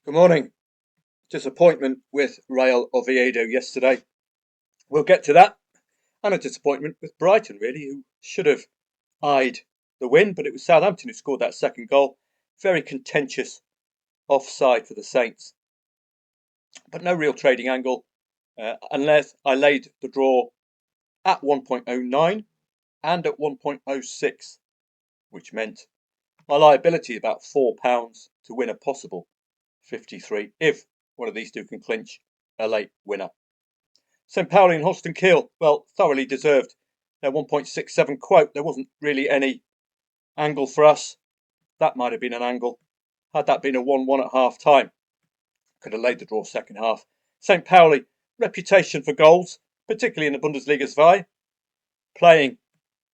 Good morning. Disappointment with Real Oviedo yesterday. We'll get to that. And a disappointment with Brighton, really, who should have eyed the win, but it was Southampton who scored that second goal. Very contentious offside for the Saints. But no real trading angle, unless I laid the draw at 1.09 and at 1.06, which meant my liability about £4 to win a possible 53 if one of these two can clinch a late winner. St. Pauli and Holston Kiel, well, thoroughly deserved their 1.67 quote. There wasn't really any angle for us. That might have been an angle. Had that been a 1-1 at half time, could have laid the draw second half. St. Pauli, reputation for goals, particularly in the Bundesliga 2, playing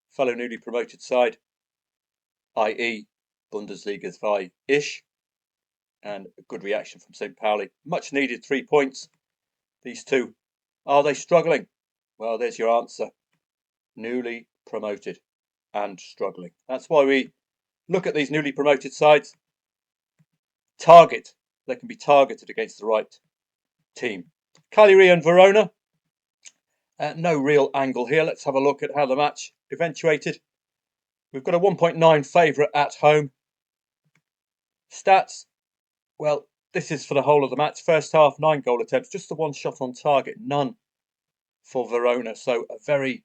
fellow newly promoted side, i.e. Bundesliga 2-ish, and a good reaction from St. Pauli. Much needed 3 points. These two, are they struggling? Well, there's your answer. Newly promoted and struggling. That's why we look at these newly promoted sides. They can be targeted against the right team. Cagliari and Verona. No real angle here. Let's have a look at how the match eventuated. We've got a 1.9 favourite at home. Stats. Well, this is for the whole of the match. First half, 9 goal attempts. Just the one shot on target. None for Verona. So a very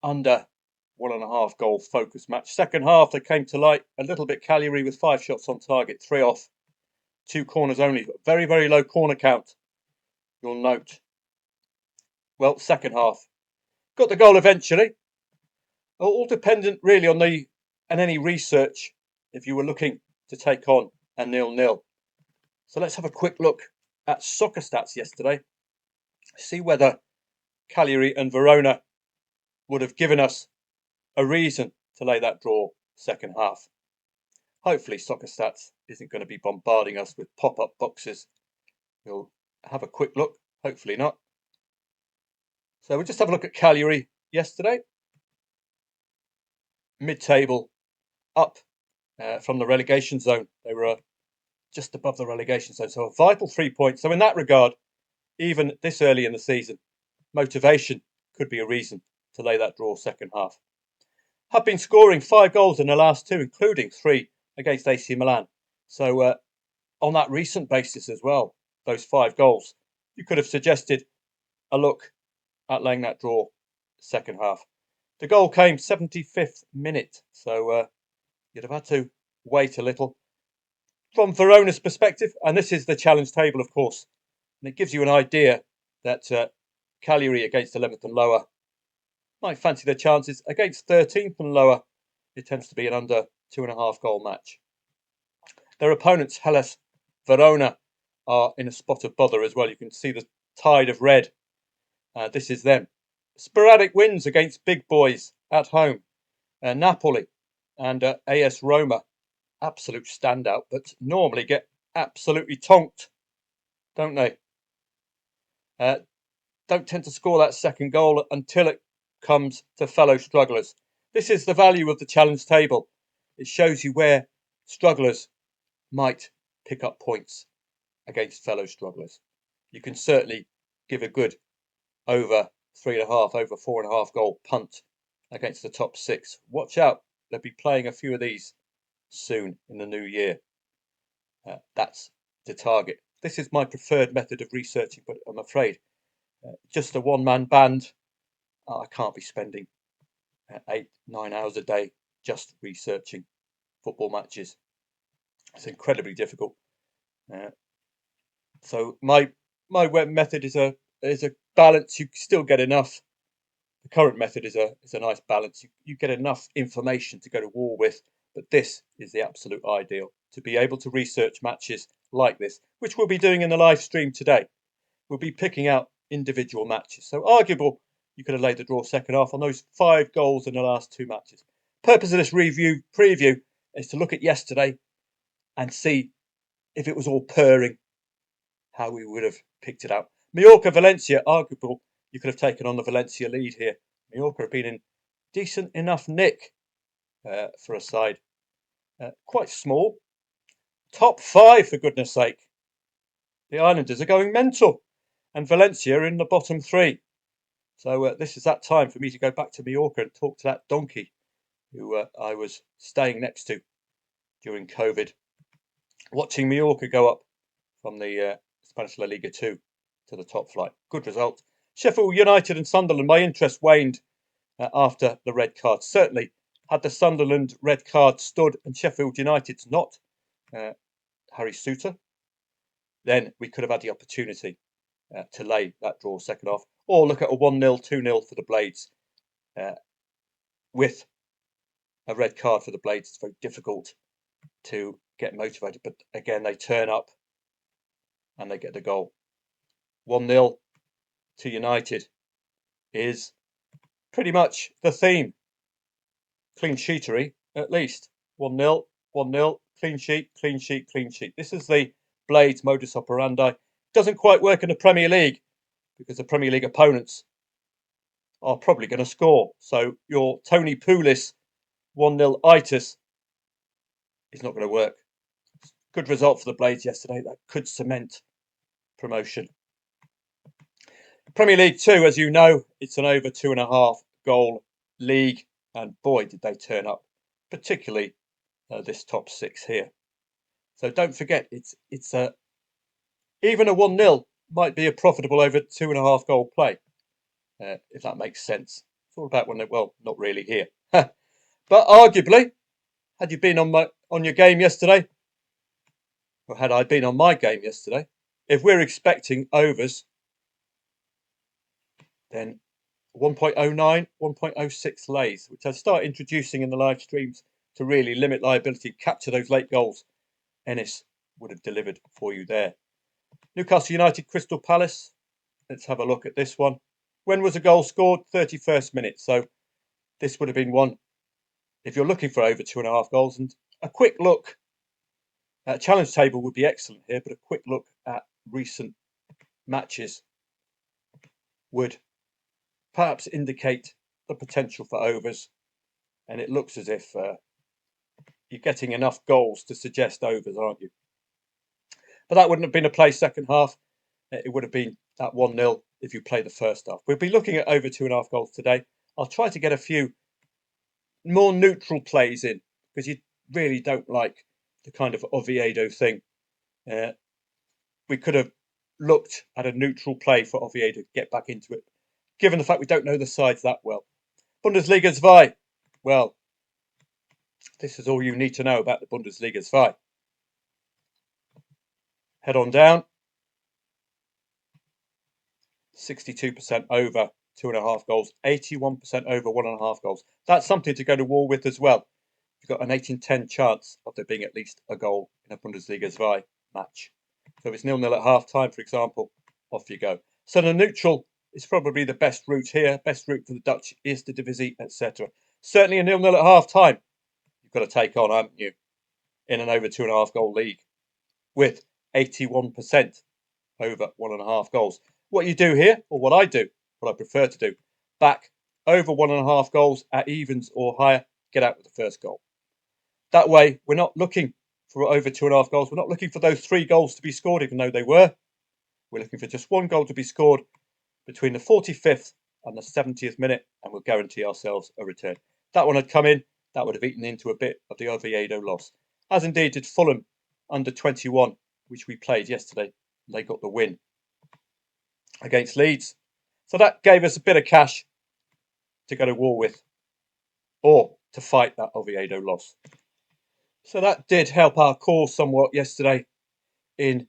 under 1.5 goal focus match. Second half, they came to light a little bit. Cagliari with 5 shots on target, 3 off, 2 corners only. Very, very low corner count, you'll note. Well, second half, got the goal eventually. All dependent really on any research if you were looking to take on a 0-0. So let's have a quick look at soccer stats yesterday. See whether Cagliari and Verona would have given us a reason to lay that draw second half. Hopefully soccer stats isn't going to be bombarding us with pop-up boxes. We'll have a quick look, hopefully not. So we'll just have a look at Cagliari yesterday. Mid-table, up from the relegation zone. They were just above the relegation zone, so a vital 3 points. So in that regard, even this early in the season, motivation could be a reason to lay that draw second half. Have been scoring 5 goals in the last 2, including 3 against AC Milan. So on that recent basis as well, those 5 goals, you could have suggested a look at laying that draw second half. The goal came 75th minute, so you'd have had to wait a little. From Verona's perspective, and this is the challenge table, of course, and it gives you an idea that Cagliari against 11th and lower might fancy their chances. Against 13th and lower, it tends to be an under 2.5 goal match. Their opponents, Hellas Verona, are in a spot of bother as well. You can see the tide of red. This is them. Sporadic wins against big boys at home. Napoli and AS Roma, absolute standout, but normally get absolutely tonked, don't they? Don't tend to score that second goal until it comes to fellow strugglers. This is the value of the challenge table. It shows you where strugglers might pick up points against fellow strugglers. You can certainly give a good over 3.5, over 4.5 goal punt against the top 6. Watch out, they'll be playing a few of these soon in the new year. That's the target. This is my preferred method of researching, but I'm afraid just a one-man band, I can't be spending 8-9 hours a day just researching football matches. It's incredibly difficult. So my web method is a balance. You still get enough. The current method is a nice balance. You get enough information to go to war with, but this is the absolute ideal, to be able to research matches like this, which we'll be doing in the live stream today. We'll be picking out individual matches. So arguable, you could have laid the draw second half on those 5 goals in the last 2 matches. Purpose of this preview is to look at yesterday and see if it was all purring, how we would have picked it out. Mallorca-Valencia, arguable, you could have taken on the Valencia lead here. Mallorca have been in decent enough nick for a side. Quite small. Top 5, for goodness sake. The Islanders are going mental, and Valencia are in the bottom three. So this is that time for me to go back to Mallorca and talk to that donkey who I was staying next to during COVID, watching Mallorca go up from the Spanish La Liga 2 to the top flight. Good result. Sheffield United and Sunderland, my interest waned after the red card. Certainly, had the Sunderland red card stood and Sheffield United's not, Harry Souttar, then we could have had the opportunity to lay that draw second half, or look at a 1-0, 2-0 for the Blades. With a red card for the Blades, it's very difficult to get motivated. But again, they turn up and they get the goal. 1-0 to United is pretty much the theme. Clean sheetery, at least. 1-0, 1-0, clean sheet, clean sheet, clean sheet. This is the Blades modus operandi. Doesn't quite work in the Premier League because the Premier League opponents are probably going to score. So your Tony Pulis 1-0 itis is not going to work. Good result for the Blades yesterday. That could cement promotion. Premier League 2, as you know, it's an over 2.5 goal league. And boy, did they turn up, particularly this top six here. So don't forget, it's even a 1-0 might be a profitable over 2.5 goal play, if that makes sense. It's all about when well, not really here. But arguably, had you been on your game yesterday, or had I been on my game yesterday, if we're expecting overs, then 1.09, 1.06 lays, which I start introducing in the live streams to really limit liability, capture those late goals. Ennis would have delivered for you there. Newcastle United, Crystal Palace. Let's have a look at this one. When was a goal scored? 31st minute. So this would have been one if you're looking for over 2.5 goals. And a quick look at challenge table would be excellent here, but a quick look at recent matches would perhaps indicate the potential for overs. And it looks as if you're getting enough goals to suggest overs, aren't you? But that wouldn't have been a play second half. It would have been that 1-0 if you play the first half. We'll be looking at over 2.5 goals today. I'll try to get a few more neutral plays in because you really don't like the kind of Oviedo thing. We could have looked at a neutral play for Oviedo to get back into it, given the fact we don't know the sides that well. Bundesliga 2. Well, this is all you need to know about the Bundesliga 2. Head on down. 62% over 2.5 goals, 81% over 1.5 goals. That's something to go to war with as well. You've got an 8 in 10 chance of there being at least a goal in a Bundesliga 2 match. So if it's 0-0 at half time, for example, off you go. So the neutral is probably the best route here. Best route for the Dutch is the Divisie, etc. Certainly a 0-0 at half time, you've got to take on, haven't you, in an over 2.5 goal league with 81% over 1.5 goals. What you do here, or what I do, what I prefer to do, back over 1.5 goals at evens or higher, get out with the first goal. That way, we're not looking for over 2.5 goals. We're not looking for those 3 goals to be scored, even though they were. We're looking for just 1 goal to be scored between the 45th and the 70th minute, and we'll guarantee ourselves a return. That one had come in, that would have eaten into a bit of the Oviedo loss. As indeed did Fulham under 21, which we played yesterday. They got the win against Leeds. So that gave us a bit of cash to go to war with or to fight that Oviedo loss. So that did help our cause somewhat yesterday in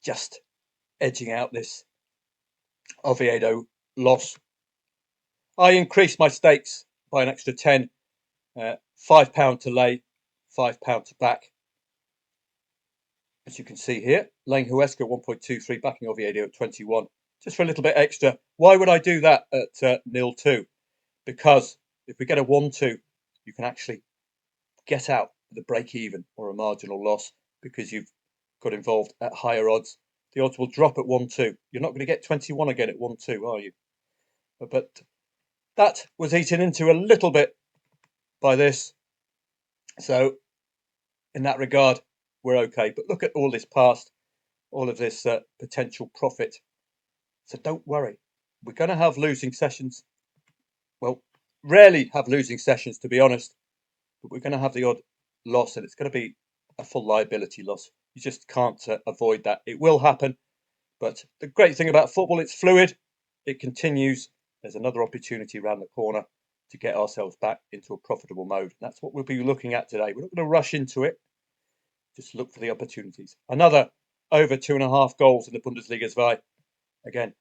just edging out this Oviedo loss. I increased my stakes by an extra 10, £5 to lay, £5 to back. As you can see here, laying Huesca 1.23, backing Oviedo at 21. Just for a little bit extra. Why would I do that at 0-2? Because if we get a 1-2, you can actually get out with a break-even or a marginal loss because you've got involved at higher odds. The odds will drop at 1-2. You're not going to get 21 again at 1-2, are you? But that was eaten into a little bit by this. So in that regard, we're okay. But look at all this past. all of this potential profit. So don't worry. We're going to have losing sessions. Well, rarely have losing sessions, to be honest, but we're going to have the odd loss, and it's going to be a full liability loss. You just can't avoid that. It will happen. But the great thing about football, it's fluid. It continues. There's another opportunity around the corner to get ourselves back into a profitable mode. That's what we'll be looking at today. We're not going to rush into it. Just look for the opportunities. Another over 2.5 goals in the Bundesliga 2. Again,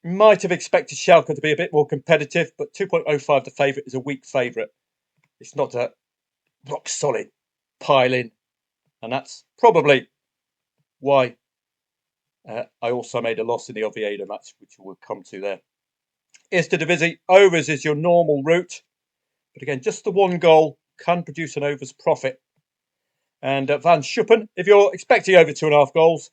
might have expected Schalke to be a bit more competitive, but 2.05 the favourite is a weak favourite. It's not a rock solid pile in, and that's probably why I also made a loss in the Oviedo match, which we'll come to there. Eerste Divisie, overs is your normal route. But again, just the one goal can produce an overs profit. And Van Schuppen, if you're expecting over 2.5 goals,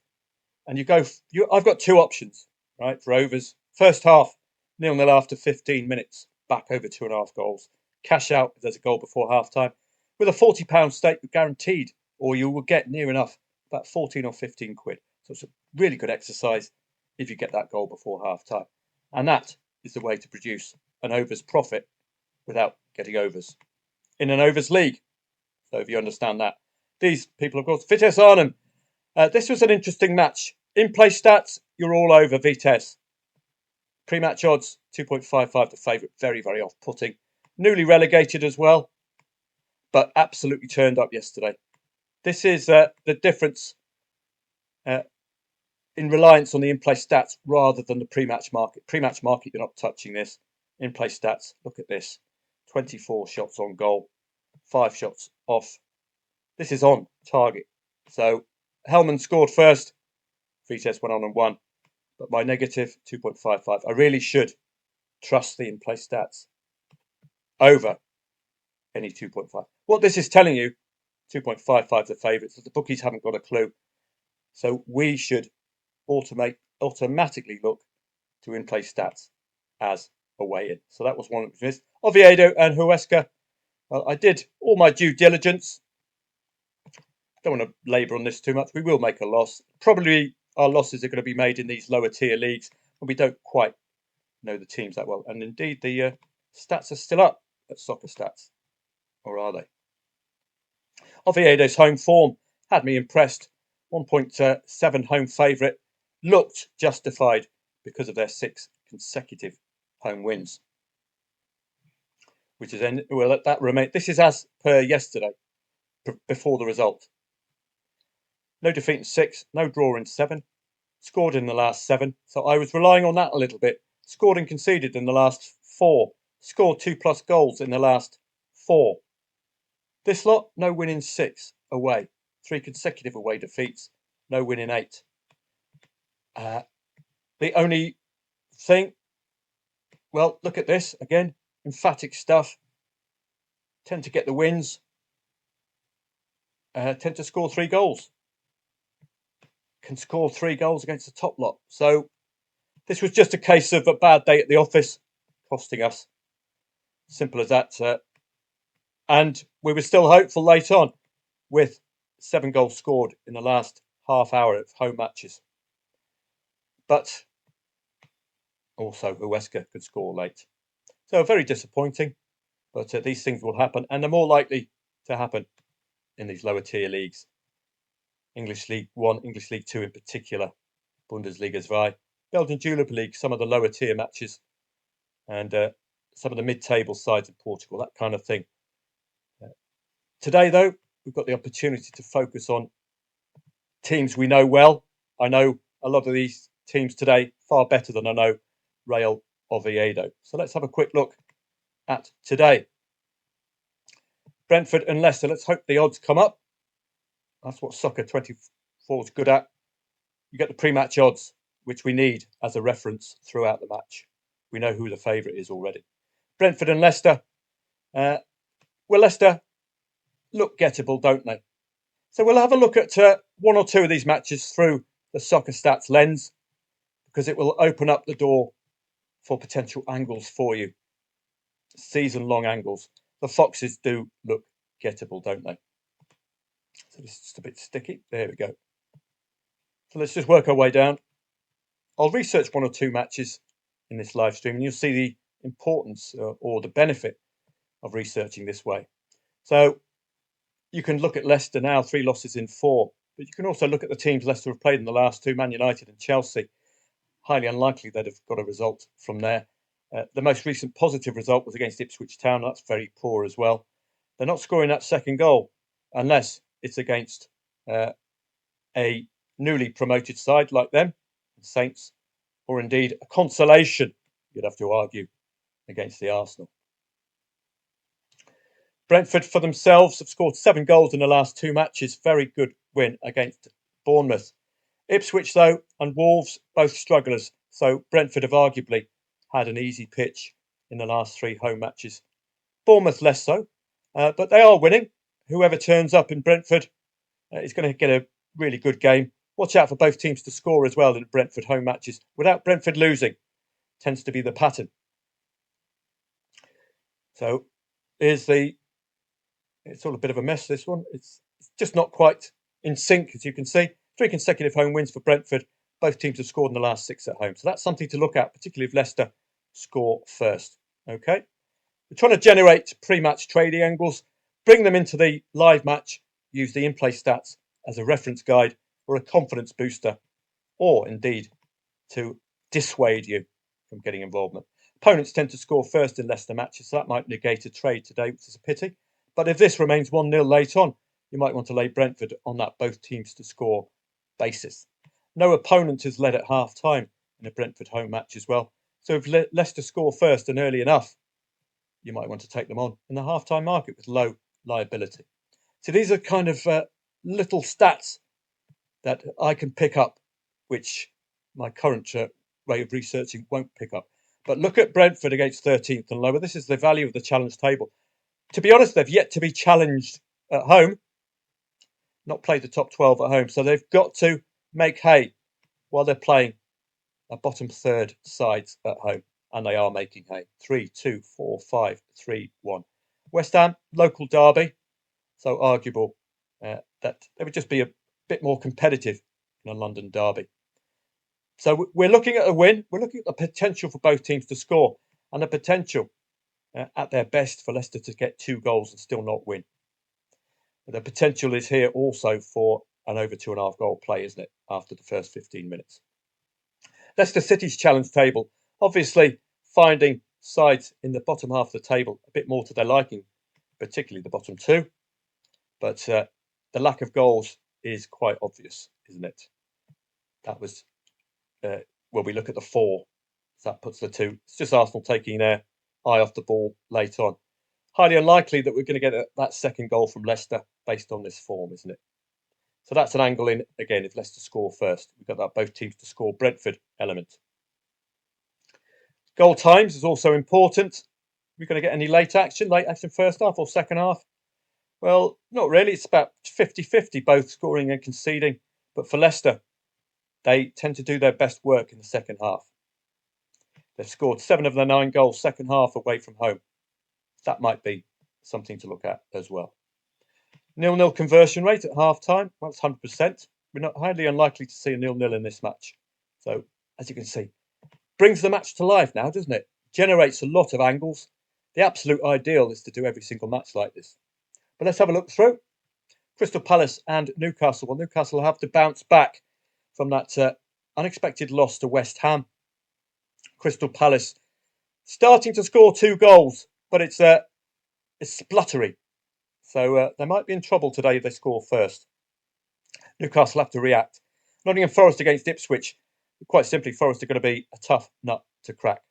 and I've got two options, right, for overs. First half, 0-0 after 15 minutes, back over 2.5 goals. Cash out if there's a goal before half time. With a £40 stake, you're guaranteed, or you will get near enough, about 14 or 15 quid. So it's a really good exercise if you get that goal before half time. And that is the way to produce an overs profit without getting overs in an overs league. So if you understand that. These people, of course, Vitesse Arnhem. This was an interesting match. In-play stats, you're all over Vitesse. Pre-match odds, 2.55 the favourite. Very, very off-putting. Newly relegated as well, but absolutely turned up yesterday. This is the difference in reliance on the in-play stats rather than the pre-match market. Pre-match market, you're not touching this. In-play stats, look at this. 24 shots on goal, 5 shots off. This is on target. So Hellman scored first. Vitesse went on and won. But my negative, 2.55. I really should trust the in-play stats over any 2.5. What this is telling you, 2.55 the favourites, that the bookies haven't got a clue. So we should automatically look to in-play stats as a way in. So that was one that was missed. Oviedo and Huesca. Well, I did all my due diligence. Don't want to labour on this too much. We will make a loss. Probably our losses are going to be made in these lower tier leagues when we don't quite know the teams that well. And indeed, the stats are still up at Soccer Stats. Or are they? Oviedo's home form had me impressed. 1.7 home favourite. Looked justified because of their 6 consecutive home wins. Which is, well, that remain. This is as per yesterday, before the result. No defeat in 6, no draw in 7. Scored in the last 7. So I was relying on that a little bit. Scored and conceded in the last 4. Scored 2+ goals in the last 4. This lot, no win in 6 away. 3 consecutive away defeats. No win in 8. The only thing, well, look at this again. Emphatic stuff. Tend to get the wins. Tend to score 3 goals. Can score 3 goals against the top lot. So this was just a case of a bad day at the office, costing us. Simple as that. And we were still hopeful late on with 7 goals scored in the last half hour of home matches. But also Huesca could score late. So very disappointing. But these things will happen, and they're more likely to happen in these lower tier leagues. English League 1, English League 2 in particular, Bundesliga 2, Belgian Julep League, some of the lower tier matches, and some of the mid-table sides in Portugal, that kind of thing. Today, though, we've got the opportunity to focus on teams we know well. I know a lot of these teams today far better than I know Real Oviedo. So let's have a quick look at today. Brentford and Leicester. Let's hope the odds come up. That's what Soccer 24 is good at. You get the pre-match odds, which we need as a reference throughout the match. We know who the favourite is already. Brentford and Leicester. Well, Leicester look gettable, don't they? So we'll have a look at 1 or 2 of these matches through the Soccer Stats lens, because it will open up the door for potential angles for you. Season-long angles. The Foxes do look gettable, don't they? So this is just a bit sticky. There we go. So let's just work our way down. I'll research one or two matches in this live stream and you'll see the importance or the benefit of researching this way. So you can look at Leicester now, 3 losses in 4, but you can also look at the teams Leicester have played in the last 2, Man United and Chelsea. Highly unlikely they'd have got a result from there. The most recent positive result was against Ipswich Town. That's very poor as well. They're not scoring that second goal unless it's against a newly promoted side like them, Saints, or indeed a consolation, you'd have to argue, against the Arsenal. Brentford for themselves have scored 7 goals in the last 2 matches. Very good win against Bournemouth. Ipswich, though, and Wolves, both strugglers. So Brentford have arguably had an easy pitch in the last 3 home matches. Bournemouth less so, but they are winning. Whoever turns up in Brentford is going to get a really good game. Watch out for both teams to score as well in Brentford home matches without Brentford losing. Tends to be the pattern. So here's it's all a bit of a mess, this one. It's just not quite in sync, as you can see. 3 consecutive home wins for Brentford. Both teams have scored in the last 6 at home. So that's something to look at, particularly if Leicester score first. Okay. We're trying to generate pre-match trading angles, bring them into the live match, use the in-play stats as a reference guide or a confidence booster, or indeed to dissuade you from getting involvement. Opponents tend to score first in Leicester matches, so that might negate a trade today, which is a pity. But if this remains 1-0 late on, you might want to lay Brentford on that both teams to score basis. No opponent is led at half-time in a Brentford home match as well. So if Leicester score first and early enough, you might want to take them on in the half-time market with low liability. So these are kind of little stats that I can pick up, which my current way of researching won't pick up. But look at Brentford against 13th and lower. This is the value of the challenge table. To be honest, they've yet to be challenged at home, not played the top 12 at home. So they've got to make hay while they're playing a bottom third sides at home. And they are making hay. 3, 2, 4, 5, 3, 1. West Ham, local derby. So arguable that they would just be a bit more competitive in a London derby. So we're looking at a win. We're looking at the potential for both teams to score and the potential at their best for Leicester to get 2 goals and still not win. But the potential is here also for an over 2.5 goal play, isn't it, after the first 15 minutes. Leicester City's challenge table, obviously finding sides in the bottom half of the table a bit more to their liking, particularly the bottom 2. But the lack of goals is quite obvious, isn't it? That was, well, we look at the 4. So that puts the 2. It's just Arsenal taking their eye off the ball late on. Highly unlikely that we're going to get that second goal from Leicester based on this form, isn't it? So that's an angle in, again, if Leicester score first. We've got that both teams to score Brentford element. Goal times is also important. We're going to get any late action first half or second half? Well, not really. It's about 50-50, both scoring and conceding. But for Leicester, they tend to do their best work in the second half. They've scored 7 of their 9 goals second half away from home. That might be something to look at as well. 0-0 conversion rate at half-time. Well, it's 100%. We're not highly unlikely to see a 0-0 in this match. So, as you can see, brings the match to life now, doesn't it? Generates a lot of angles. The absolute ideal is to do every single match like this. But let's have a look through. Crystal Palace and Newcastle. Well, Newcastle have to bounce back from that unexpected loss to West Ham. Crystal Palace starting to score 2 goals, but it's spluttery. So they might be in trouble today if they score first. Newcastle have to react. Nottingham Forest against Ipswich. Quite simply, Forest are going to be a tough nut to crack.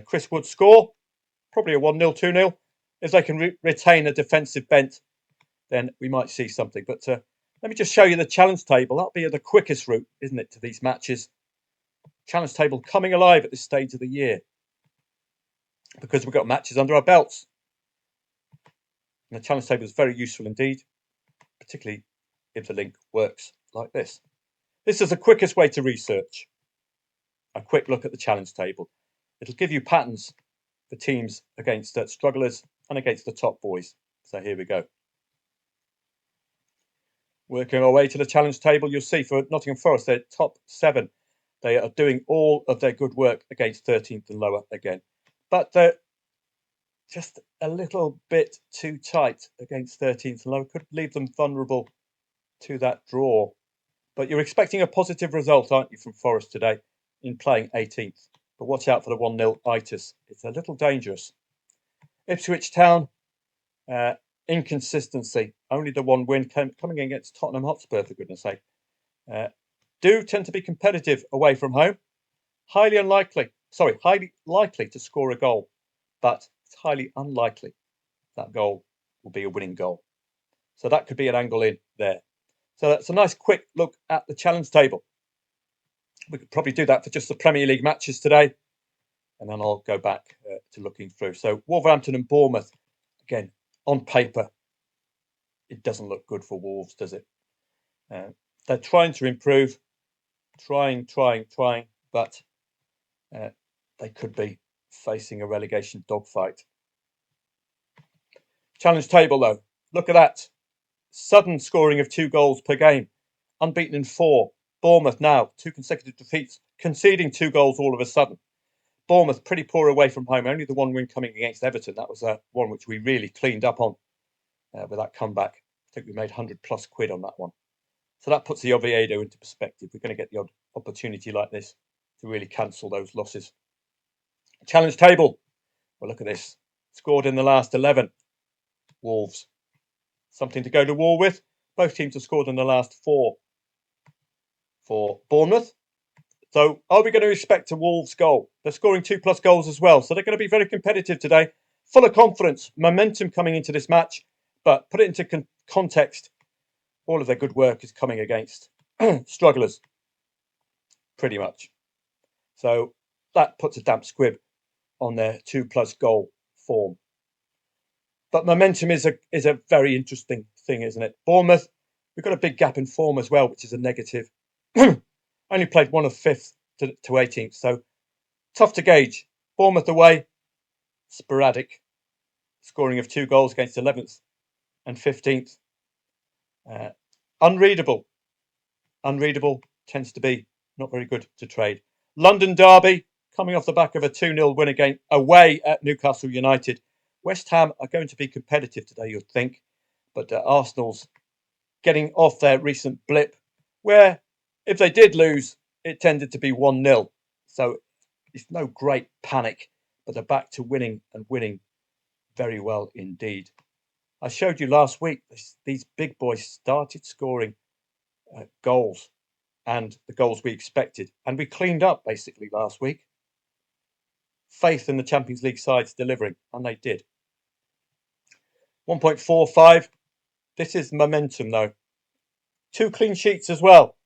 Chris Wood score, probably a 1-0, 2-0. If they can retain a defensive bent, then we might see something. But let me just show you the challenge table. That'll be the quickest route, isn't it, to these matches. Challenge table coming alive at this stage of the year because we've got matches under our belts. And the challenge table is very useful indeed, particularly if the link works like this. This is the quickest way to research. A quick look at the challenge table. It'll give you patterns for teams against strugglers and against the top boys. So here we go. Working our way to the challenge table, you'll see for Nottingham Forest, they're top 7. They are doing all of their good work against 13th and lower again. But they're just a little bit too tight against 13th and lower. Could leave them vulnerable to that draw. But you're expecting a positive result, aren't you, from Forest today in playing 18th? But watch out for the 1-0 itis. It's a little dangerous. Ipswich Town, inconsistency. Only the one win coming against Tottenham Hotspur, for goodness sake. Do tend to be competitive away from home. Highly likely to score a goal, but it's highly unlikely that goal will be a winning goal. So that could be an angle in there. So that's a nice quick look at the challenge table. We could probably do that for just the Premier League matches today, and then I'll go back to looking through. So Wolverhampton and Bournemouth, again, on paper, it doesn't look good for Wolves, does it? They're trying to improve, trying, but they could be facing a relegation dogfight. Challenge table, though. Look at that. Sudden scoring of 2 goals per game. Unbeaten in 4. Bournemouth now, 2 consecutive defeats, conceding 2 goals all of a sudden. Bournemouth pretty poor away from home. Only the 1 win coming against Everton. That was one which we really cleaned up on with that comeback. I think we made 100 plus quid on that one. So that puts the Oviedo into perspective. We're going to get the odd opportunity like this to really cancel those losses. Challenge table. Well, look at this. Scored in the last 11. Wolves. Something to go to war with. Both teams have scored in the last 4 for Bournemouth. So are we going to respect a Wolves goal? They're scoring 2+ goals as well. So they're going to be very competitive today. Full of confidence, momentum coming into this match. But put it into context, all of their good work is coming against strugglers, pretty much. So that puts a damp squib on their 2+ goal form. But momentum is a very interesting thing, isn't it? Bournemouth, we've got a big gap in form as well, which is a negative. Only played one of 5th to 18th, so tough to gauge. Bournemouth away, sporadic. Scoring of 2 goals against 11th and 15th. Unreadable. Unreadable tends to be not very good to trade. London derby, coming off the back of a 2-0 win again away at Newcastle United. West Ham are going to be competitive today, you'd think, but Arsenal's getting off their recent blip, where if they did lose, it tended to be 1-0. So it's no great panic, but they're back to winning and winning very well indeed. I showed you last week, these big boys started scoring goals, and the goals we expected. And we cleaned up basically last week. Faith in the Champions League sides delivering, and they did. 1.45. This is momentum, though. 2 clean sheets as well.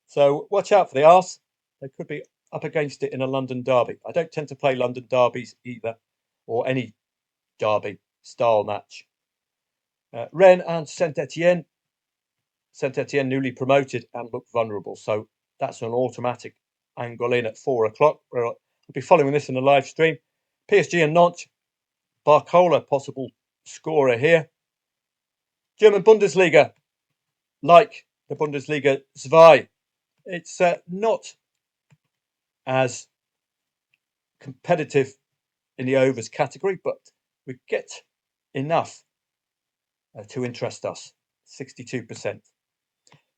So watch out for the Arse. They could be up against it in a London derby. I don't tend to play London derbies either, or any derby style match. Rennes and Saint-Etienne. Saint-Etienne newly promoted and look vulnerable. So that's an automatic angle in at 4 o'clock. We'll be following this in the live stream. PSG and Nantes. Barcola, possible scorer here. German Bundesliga, like the Bundesliga Zwei. It's not as competitive in the overs category, but we get enough to interest us. 62%.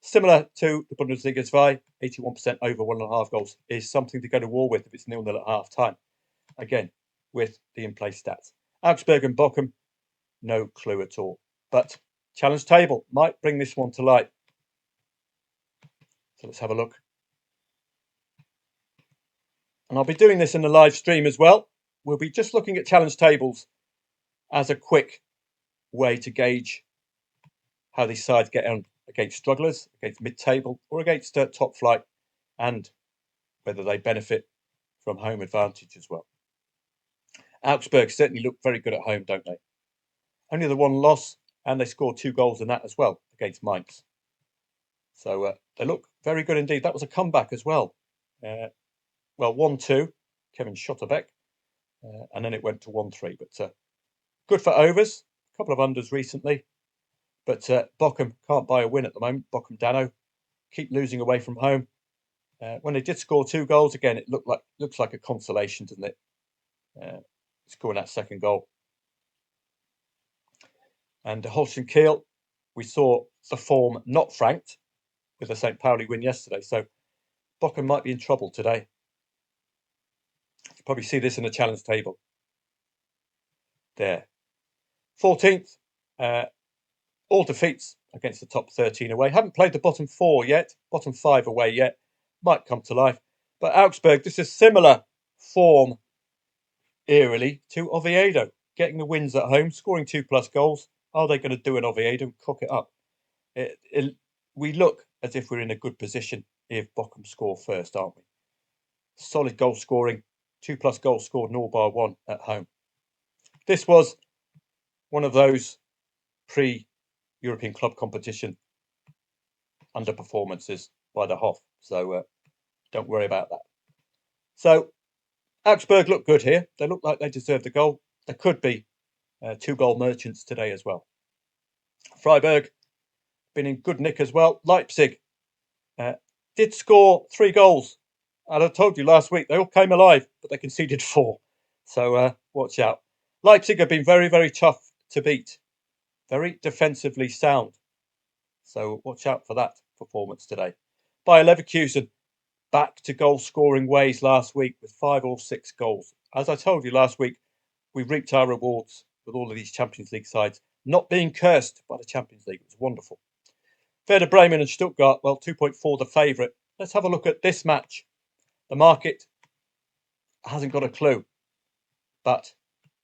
Similar to the Bundesliga Zwei, 81% over 1.5 goals is something to go to war with if it's 0-0 at half time. Again, with the in-play stats. Augsburg and Bochum, no clue at all. But challenge table might bring this one to light. So let's have a look. And I'll be doing this in the live stream as well. We'll be just looking at challenge tables as a quick way to gauge how these sides get on against strugglers, against mid-table, or against top flight, and whether they benefit from home advantage as well. Augsburg certainly look very good at home, don't they? Only the 1 loss, and they scored 2 goals in that as well against Mainz. So they look very good indeed. That was a comeback as well. 1-2, Kevin Schotterbeck, and then it went to 1-3. But good for overs. A couple of unders recently. But Bochum can't buy a win at the moment. Bochum Dano keep losing away from home. When they did score 2 goals again, it looks like a consolation, doesn't it? Scoring that second goal. And Holstein Kiel, we saw the form not franked with the St. Pauli win yesterday. So Bochum might be in trouble today. You probably see this in the challenge table. There. 14th, all defeats against the top 13 away. Haven't played the bottom 4 yet, bottom 5 away yet. Might come to life. But Augsburg, this is similar form, eerily, to Oviedo. Getting the wins at home, scoring 2+ goals. Are they going to do an Oviedo and cock it up? We look as if we're in a good position if Bochum score first, aren't we? Solid goal scoring, 2+ goals scored, and all bar 1 at home. This was one of those pre-European club competition underperformances by the Hoff, so don't worry about that. So Augsburg look good here. They look like they deserve the goal. There could be 2-goal merchants today as well. Freiburg been in good nick as well. Leipzig did score 3 goals. And I told you last week they all came alive, but they conceded 4. So watch out. Leipzig have been very, very tough to beat. Very defensively sound. So watch out for that performance today. Bayer Leverkusen back to goal scoring ways last week with 5 or 6 goals. As I told you last week, we reaped our rewards with all of these Champions League sides not being cursed by the Champions League. It was wonderful. Werder Bremen and Stuttgart, well, 2.4 the favourite. Let's have a look at this match. The market hasn't got a clue, but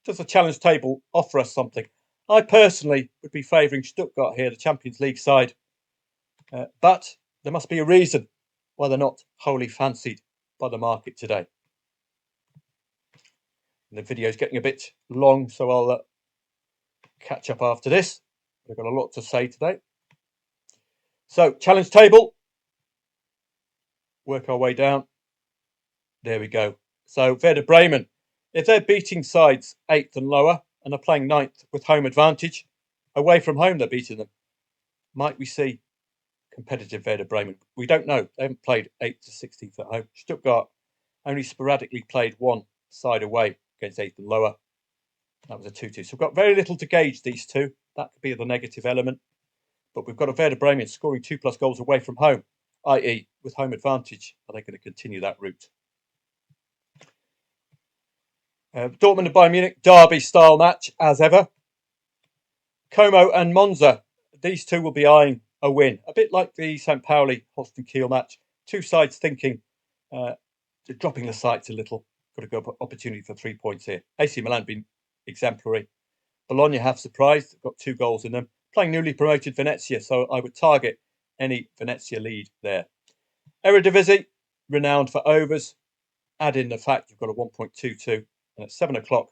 does the challenge table offer us something? I personally would be favouring Stuttgart here, the Champions League side, but there must be a reason why they're not wholly fancied by the market today. And the video is getting a bit long, so I'll catch up after this. I've got a lot to say today. So, challenge table. Work our way down. There we go. So, Werder Bremen, if they're beating sides 8th and lower and are playing 9th with home advantage, away from home they're beating them. Might we see competitive Werder Bremen? We don't know. They haven't played 8th to 16th at home. Stuttgart only sporadically played one side away against 8th and lower. That was a 2-2. So we've got very little to gauge these two. That could be the negative element. But we've got a Werder Bremen scoring 2+ goals away from home, i.e. with home advantage. Are they going to continue that route? Dortmund and Bayern Munich, derby style match as ever. Como and Monza, these two will be eyeing a win. A bit like the St. Pauli Holstein Kiel match. Two sides thinking, dropping the sights a little. Got a good opportunity for 3 points here. AC Milan been exemplary. Bologna have surprised, got 2 goals in them. Playing newly promoted Venezia, so I would target any Venezia lead there. Eredivisie, renowned for overs. Add in the fact you've got a 1.22, and at 7 o'clock,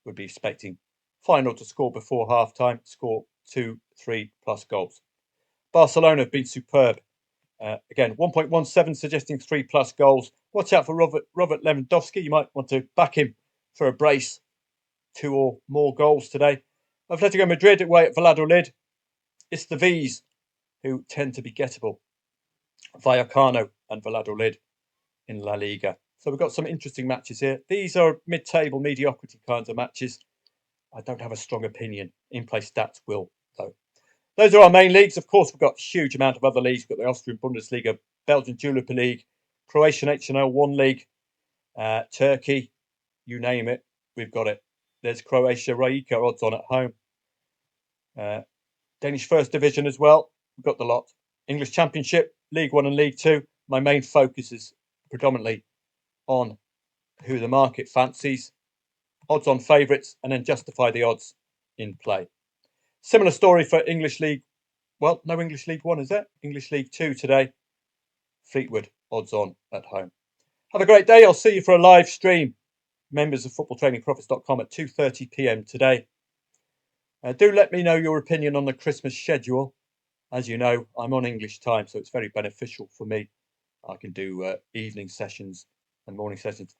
we'd be expecting final to score before half time, score 2, 3+ goals. Barcelona have been superb. Again, 1.17 suggesting 3+ goals. Watch out for Robert Lewandowski. You might want to back him for a brace. 2 or more goals today. Atletico Madrid away at Valladolid. It's the V's who tend to be gettable. Vallecano and Valladolid in La Liga. So we've got some interesting matches here. These are mid-table mediocrity kinds of matches. I don't have a strong opinion. In-play stats will, though. Those are our main leagues. Of course, we've got a huge amount of other leagues. We've got the Austrian Bundesliga, Belgian Jupiler League, Croatian HNL 1 League, Turkey, you name it, we've got it. There's Croatia, Rijeka odds on at home. Danish First Division as well. We've got the lot. English Championship, League 1 and League 2. My main focus is predominantly on who the market fancies, odds on favourites, and then justify the odds in play. Similar story for English League. Well, no English League 1, is there? English League 2 today. Fleetwood, odds on at home. Have a great day. I'll see you for a live stream. Members of footballtradingprofits.com at 2:30 p.m. today. Do let me know your opinion on the Christmas schedule. As you know, I'm on English time, so it's very beneficial for me. I can do evening sessions and morning sessions.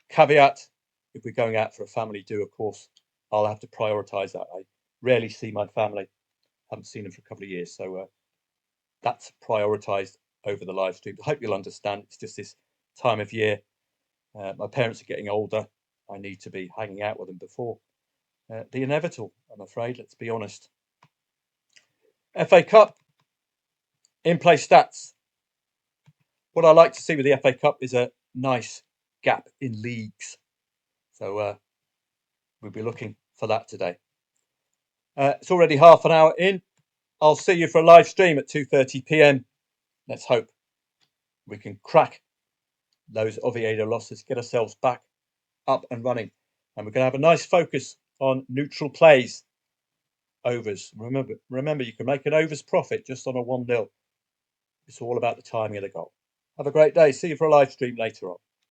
Caveat, if we're going out for a family do, of course, I'll have to prioritise that. I rarely see my family Haven't seen them for a couple of years, so that's prioritised over the live stream. I hope you'll understand. It's just this time of year. My parents are getting older. I need to be hanging out with them before the inevitable, I'm afraid. Let's be honest. FA Cup, in-play stats. What I like to see with the FA Cup is a nice gap in leagues. So we'll be looking for that today. It's already half an hour in. I'll see you for a live stream at 2:30 p.m. Let's hope we can crack those Oviedo losses, get ourselves back up and running. And we're going to have a nice focus on neutral plays, overs. Remember, you can make an overs profit just on a 1-0. It's all about the timing of the goal. Have a great day. See you for a live stream later on.